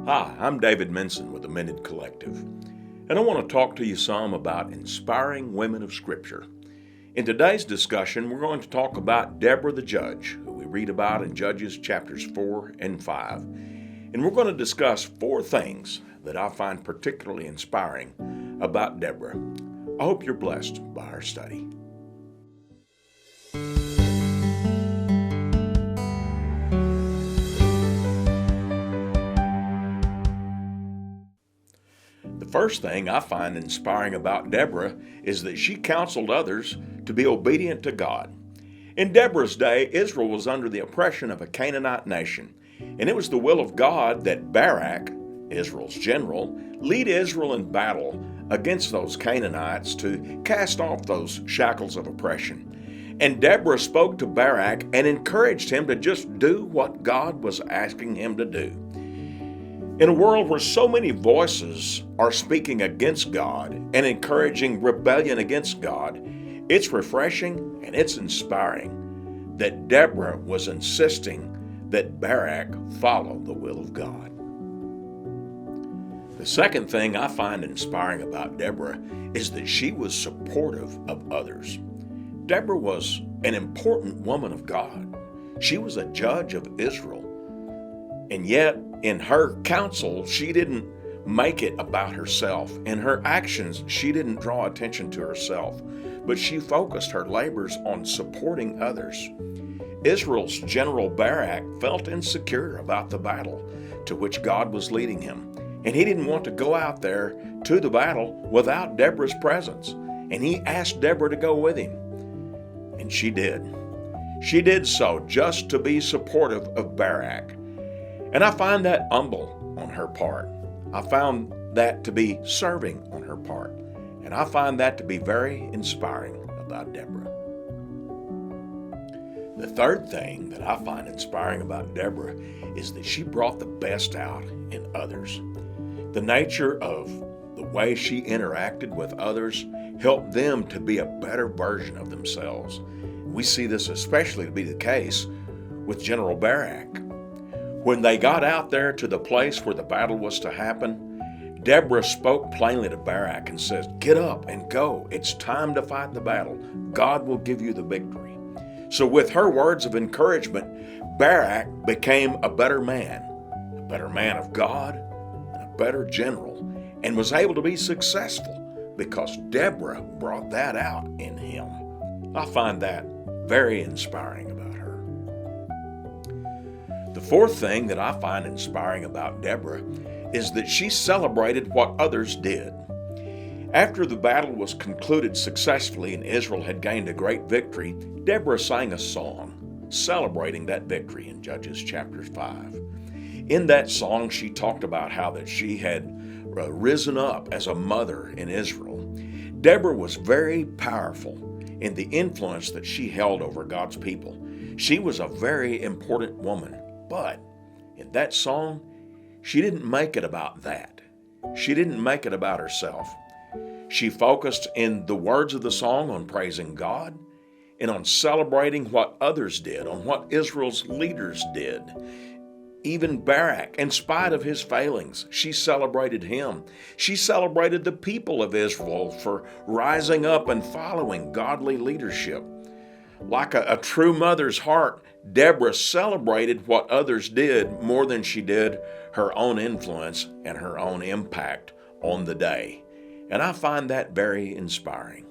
Hi, I'm David Minson with the Mended Collective, and I want to talk to you some about inspiring women of Scripture. In today's discussion, we're going to talk about Deborah the judge, who we read about in Judges chapters 4 and 5. And we're going to discuss 4 things that I find particularly inspiring about Deborah. I hope you're blessed by our study. The first thing I find inspiring about Deborah is that she counseled others to be obedient to God. In Deborah's day, Israel was under the oppression of a Canaanite nation, and it was the will of God that Barak, Israel's general, lead Israel in battle against those Canaanites to cast off those shackles of oppression. And Deborah spoke to Barak and encouraged him to just do what God was asking him to do. In a world where so many voices are speaking against God and encouraging rebellion against God, it's refreshing and it's inspiring that Deborah was insisting that Barak follow the will of God. The second thing I find inspiring about Deborah is that she was supportive of others. Deborah was an important woman of God. She was a judge of Israel. And yet, in her counsel, she didn't make it about herself. In her actions, she didn't draw attention to herself, but she focused her labors on supporting others. Israel's general Barak felt insecure about the battle to which God was leading him, and he didn't want to go out there to the battle without Deborah's presence, and he asked Deborah to go with him, and she did. She did so just to be supportive of Barak. And I find that humble on her part. I found that to be serving on her part. And I find that to be very inspiring about Deborah. The third thing that I find inspiring about Deborah is that she brought the best out in others. The nature of the way she interacted with others helped them to be a better version of themselves. We see this especially to be the case with General Barak. When they got out there to the place where the battle was to happen, Deborah spoke plainly to Barak and says, "Get up and go. It's time to fight the battle. God will give you the victory." So with her words of encouragement, Barak became a better man of God, and a better general, and was able to be successful because Deborah brought that out in him. I find that very inspiring about her. The fourth thing that I find inspiring about Deborah is that she celebrated what others did. After the battle was concluded successfully and Israel had gained a great victory, Deborah sang a song celebrating that victory in Judges chapter 5. In that song, she talked about how that she had risen up as a mother in Israel. Deborah was very powerful in the influence that she held over God's people. She was a very important woman. But in that song, she didn't make it about that. She didn't make it about herself. She focused in the words of the song on praising God and on celebrating what others did, on what Israel's leaders did. Even Barak, in spite of his failings, she celebrated him. She celebrated the people of Israel for rising up and following godly leadership. Like a true mother's heart, Deborah celebrated what others did more than she did her own influence and her own impact on the day. And I find that very inspiring.